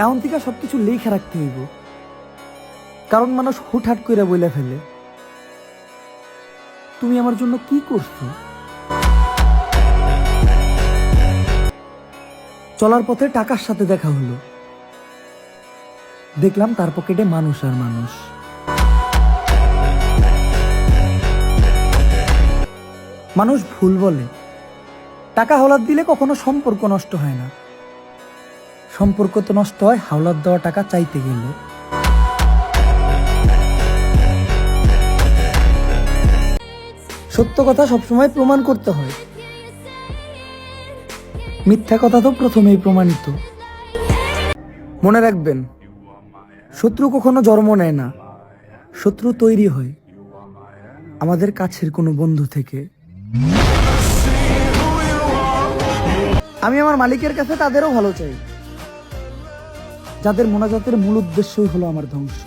এখন থেকে সবকিছু লেখা রাখতে হইব, কারণ মানুষ হুটহাট করে বইলে ফেলে তুমি আমার জন্য কি করছো। চলার পথে টাকার সাথে দেখা হলো, দেখলাম তার পকেটে মানুষ আর মানুষ। মানুষ ভুল বলে, টাকা হাওলাত দিলে কখনো সম্পর্ক নষ্ট হয় না, সম্পর্ক তো নষ্ট হয় হাওলাত দেওয়া টাকা চাইতে গেলে। সত্য কথা সবসময় প্রমাণ করতে হয়, মিথ্যা কথা তো প্রথমেই প্রমাণিত। মনে রাখবেন, শত্রু কখনো জন্ম নেয় না, শত্রু তৈরি হয় আমাদের কাছের কোনো বন্ধু থেকে। আমি আমার মালিকের কাছে তাদেরও ভালো চাই, যাদের মোনাজাতের মূল উদ্দেশ্যই হলো আমার ধ্বংস।